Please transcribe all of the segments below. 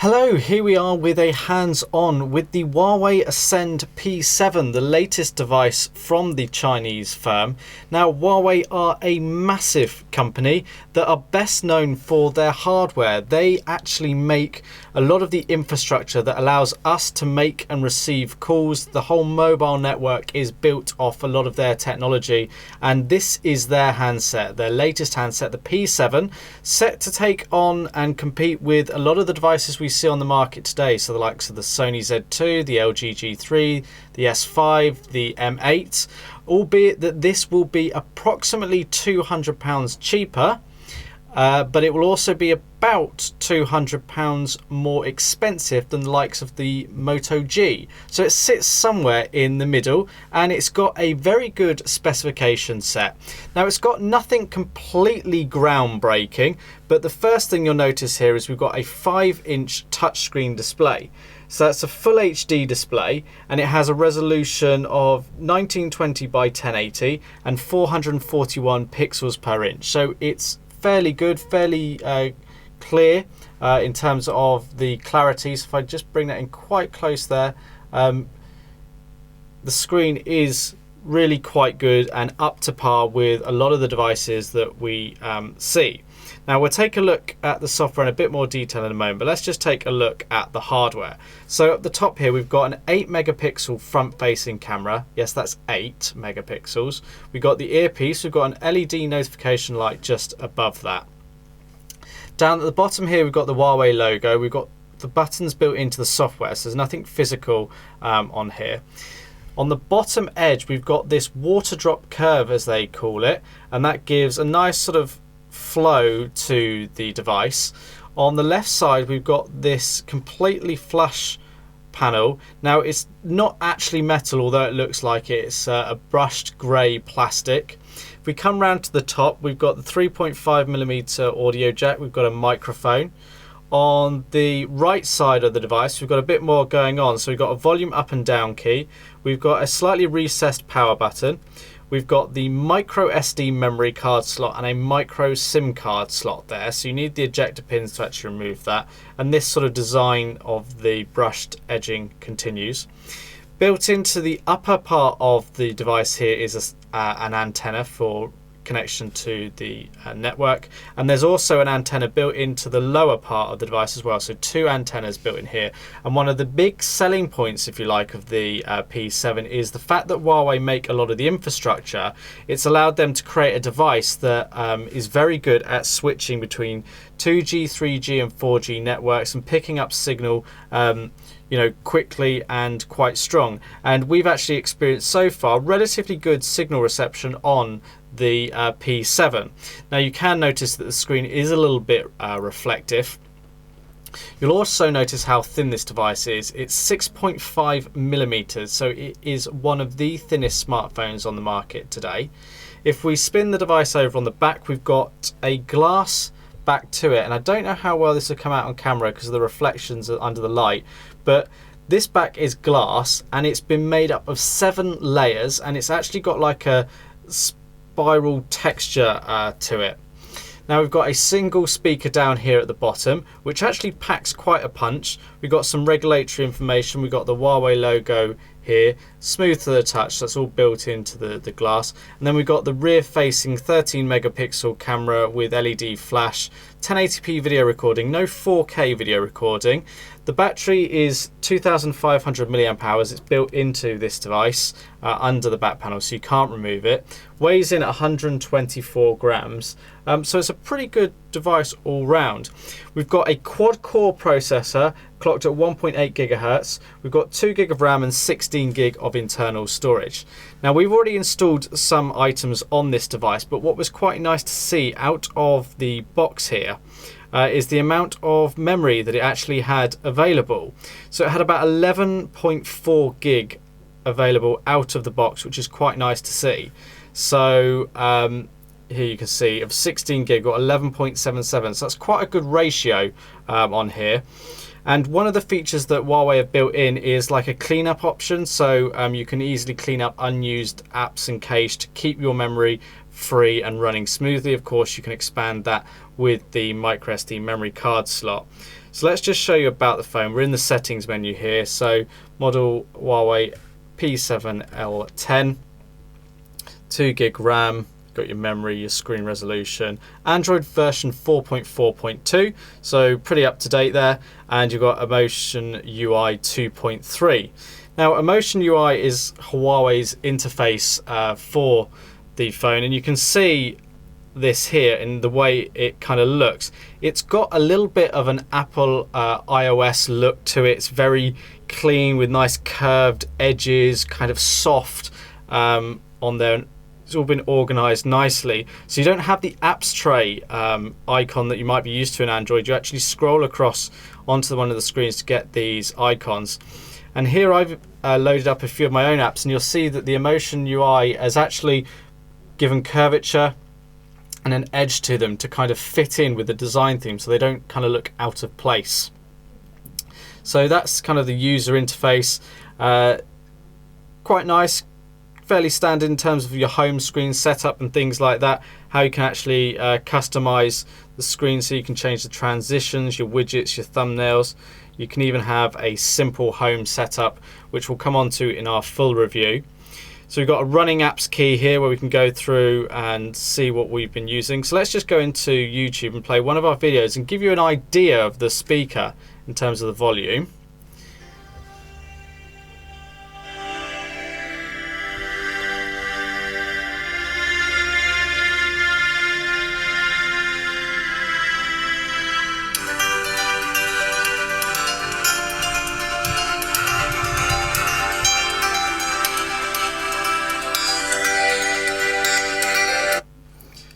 Hello, here we are with a hands-on with the Huawei Ascend P7, the latest device from the Chinese firm. Now, Huawei are a massive company that are best known for their hardware. They actually make a lot of the infrastructure that allows us to make and receive calls. The whole mobile network is built off a lot of their technology, and this is their handset, their latest handset, the P7, set to take on and compete with a lot of the devices we see on the market today, so the likes of the Sony Z2, the LG G3, the S5, the M8, albeit that this will be approximately £200 cheaper, but it will also be about £200 more expensive than the likes of the Moto G. So it sits somewhere in the middle, and it's got a very good specification set. Now, it's got nothing completely groundbreaking, but the first thing you'll notice here is we've got a 5-inch touchscreen display. So that's a full HD display, and it has a resolution of 1920 by 1080 and 441 pixels per inch. So it's fairly good, fairly clear in terms of the clarity. So if I just bring that in quite close there, the screen is really quite good and up to par with a lot of the devices that we see. Now, we'll take a look at the software in a bit more detail in a moment, but let's just take a look at the hardware. So at the top here, we've got an 8 megapixel front-facing camera. Yes, that's 8 megapixels. We've got the earpiece. We've got an LED notification light just above that. Down at the bottom here, we've got the Huawei logo. We've got the buttons built into the software, so there's nothing physical on here. On the bottom edge, we've got this water drop curve, as they call it, and that gives a nice sort of flow to the device. On the left side, we've got this completely flush panel. Now, it's not actually metal, although it looks like it. It's a brushed grey plastic. If we come round to the top, we've got the 3.5mm audio jack. We've got a microphone. On the right side of the device, we've got a bit more going on. So we've got a volume up and down key. We've got a slightly recessed power button. We've got the micro SD memory card slot and a micro SIM card slot there. So you need the ejector pins to actually remove that. And this sort of design of the brushed edging continues. Built into the upper part of the device here is an antenna for connection to the network, and there's also an antenna built into the lower part of the device as well, so 2 antennas built in here. And one of the big selling points, if you like, of the P7 is the fact that Huawei make a lot of the infrastructure. It's allowed them to create a device that is very good at switching between 2G, 3G and 4G networks and picking up signal quickly and quite strong. And we've actually experienced so far relatively good signal reception on the P7. Now, you can notice that the screen is a little bit reflective. You'll also notice how thin this device is. It's 6.5mm, so it is one of the thinnest smartphones on the market today. If we spin the device over on the back, we've got a glass back to it, and I don't know how well this will come out on camera because of the reflections under the light, but this back is glass, and it's been made up of 7 layers, and it's actually got like a spiral texture to it. Now, we've got a single speaker down here at the bottom, which actually packs quite a punch. We've got some regulatory information. We've got the Huawei logo here, smooth to the touch, that's all built into the glass. And then we've got the rear facing 13 megapixel camera with LED flash, 1080p video recording, no 4K video recording. The battery is 2500 milliamp hours. It's built into this device under the back panel, so you can't remove it. Weighs in at 124 grams. So it's a pretty good device all round. We've got a quad core processor clocked at 1.8 gigahertz. We've got 2 gig of RAM and 16 gig of internal storage. Now, we've already installed some items on this device, but what was quite nice to see out of the box here is the amount of memory that it actually had available. So it had about 11.4 gig available out of the box, which is quite nice to see. So here you can see of 16 gig or 11.77, so that's quite a good ratio on here. And one of the features that Huawei have built in is like a cleanup option, so you can easily clean up unused apps and cache to keep your memory free and running smoothly. Of course, you can expand that with the microSD memory card slot. So let's just show you about the phone. We're in the settings menu here. So model Huawei P7L10, 2 gig RAM, got your memory, your screen resolution, Android version 4.4.2, so pretty up to date there, and you've got Emotion UI 2.3. Now Emotion UI is Huawei's interface for the phone, and you can see this here in the way it kind of looks. It's got a little bit of an Apple iOS look to it. It's very clean with nice curved edges, kind of soft on there. It's all been organized nicely, so you don't have the apps tray icon that you might be used to in Android. You actually scroll across onto one of the screens to get these icons. And here I've loaded up a few of my own apps, and you'll see that the Emotion UI has actually given curvature and an edge to them to kind of fit in with the design theme, so they don't kind of look out of place. So that's kind of the user interface. Quite nice, fairly standard in terms of your home screen setup and things like that. How you can actually customize the screen, so you can change the transitions, your widgets, your thumbnails. You can even have a simple home setup, which we'll come on to in our full review. So we've got a running apps key here where we can go through and see what we've been using. So let's just go into YouTube and play one of our videos and give you an idea of the speaker in terms of the volume.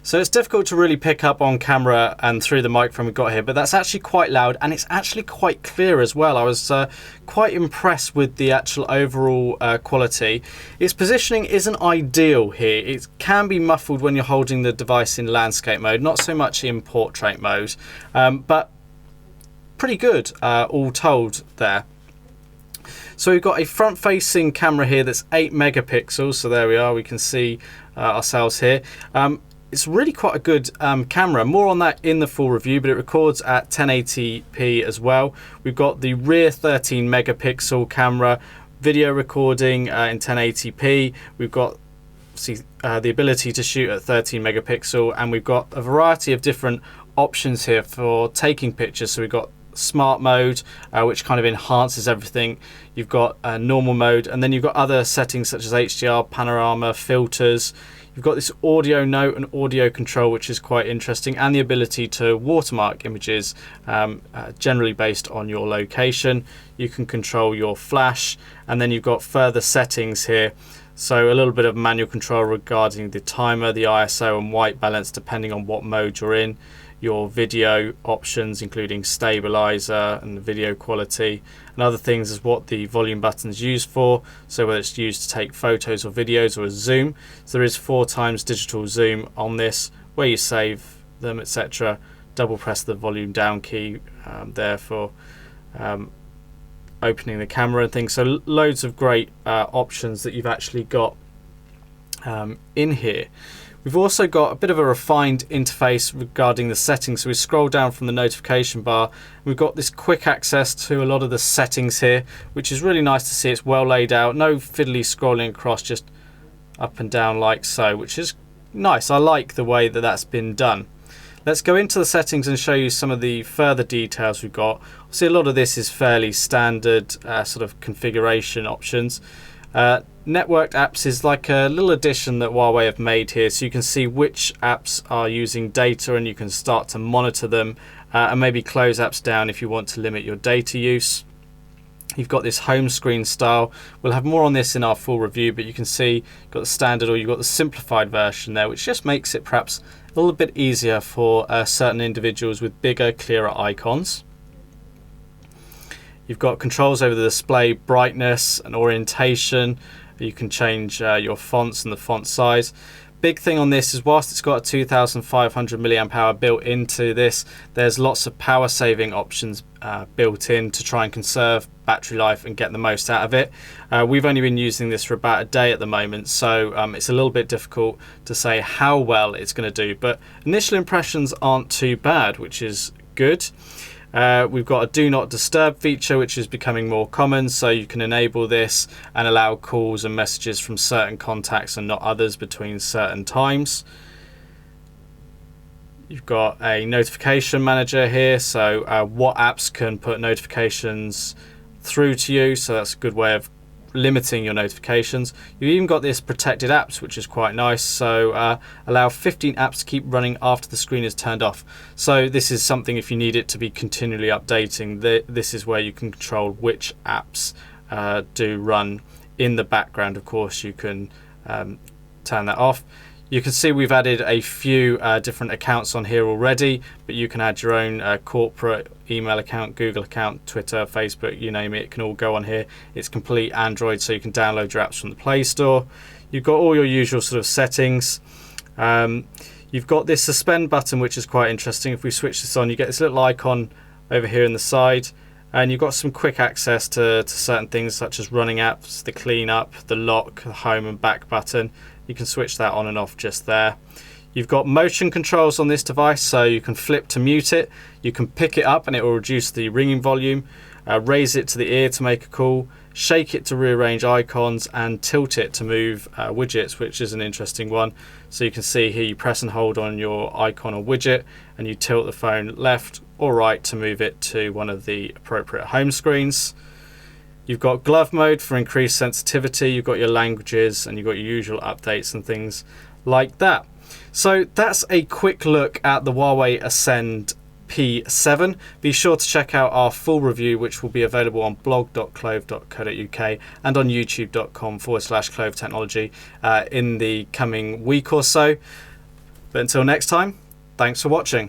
So it's difficult to really pick up on camera and through the microphone we've got here, but that's actually quite loud, and it's actually quite clear as well. I was quite impressed with the actual overall quality. Its positioning isn't ideal here. It can be muffled when you're holding the device in landscape mode, not so much in portrait mode, but pretty good all told there. So we've got a front-facing camera here that's 8 megapixels, so there we are, we can see ourselves here. It's really quite a good camera. More on that in the full review, but it records at 1080p as well. We've got the rear 13 megapixel camera, video recording in 1080p. We've got the ability to shoot at 13 megapixel, and we've got a variety of different options here for taking pictures. So we've got smart mode, which kind of enhances everything. You've got normal mode, and then you've got other settings such as HDR, panorama, filters. You've got this audio note and audio control, which is quite interesting, and the ability to watermark images generally based on your location. You can control your flash, and then you've got further settings here. So a little bit of manual control regarding the timer, the ISO and white balance depending on what mode you're in. Your video options, including stabilizer and the video quality, and other things is what the volume button is used for. So whether it's used to take photos or videos or a zoom. So there is 4x digital zoom on this, where you save them, etc. Double press the volume down key there for opening the camera and things. So loads of great options that you've actually got in here. We've also got a bit of a refined interface regarding the settings. So we scroll down from the notification bar. We've got this quick access to a lot of the settings here, which is really nice to see. It's well laid out. No fiddly scrolling across, just up and down like so, which is nice. I like the way that that's been done. Let's go into the settings and show you some of the further details we've got. See, a lot of this is fairly standard sort of configuration options. Networked apps is like a little addition that Huawei have made here, so you can see which apps are using data and you can start to monitor them and maybe close apps down if you want to limit your data use. You've got this home screen style. We'll have more on this in our full review, but you can see you've got the standard or you've got the simplified version there, which just makes it perhaps a little bit easier for certain individuals with bigger, clearer icons. You've got controls over the display brightness and orientation. You can change your fonts and the font size. Big thing on this is, whilst it's got a 2500 milliamp hour built into this, there's lots of power saving options built in to try and conserve battery life and get the most out of it. We've only been using this for about a day at the moment, so it's a little bit difficult to say how well it's going to do, but initial impressions aren't too bad, which is good. We've got a do not disturb feature, which is becoming more common, so you can enable this and allow calls and messages from certain contacts and not others between certain times. You've got a notification manager here, so what apps can put notifications through to you, so that's a good way of limiting your notifications. You've even got this protected apps, which is quite nice, so allow 15 apps to keep running after the screen is turned off. So this is something, if you need it to be continually updating, this is where you can control which apps do run in the background. Of course, you can turn that off. You can see we've added a few different accounts on here already, but you can add your own corporate email account, Google account, Twitter, Facebook, you name it. It can all go on here. It's complete Android, so you can download your apps from the Play Store. You've got all your usual sort of settings. You've got this suspend button, which is quite interesting. If we switch this on, you get this little icon over here in the side, and you've got some quick access to certain things such as running apps, the cleanup, the lock, the home and back button. You can switch that on and off just there. You've got motion controls on this device, so you can flip to mute it. You can pick it up and it will reduce the ringing volume, raise it to the ear to make a call, shake it to rearrange icons, and tilt it to move widgets, which is an interesting one. So you can see here you press and hold on your icon or widget and you tilt the phone left or right to move it to one of the appropriate home screens. You've got glove mode for increased sensitivity, you've got your languages, and you've got your usual updates and things like that. So that's a quick look at the Huawei Ascend P7. Be sure to check out our full review, which will be available on blog.clove.co.uk and on youtube.com/Clove Technology in the coming week or so. But until next time, thanks for watching.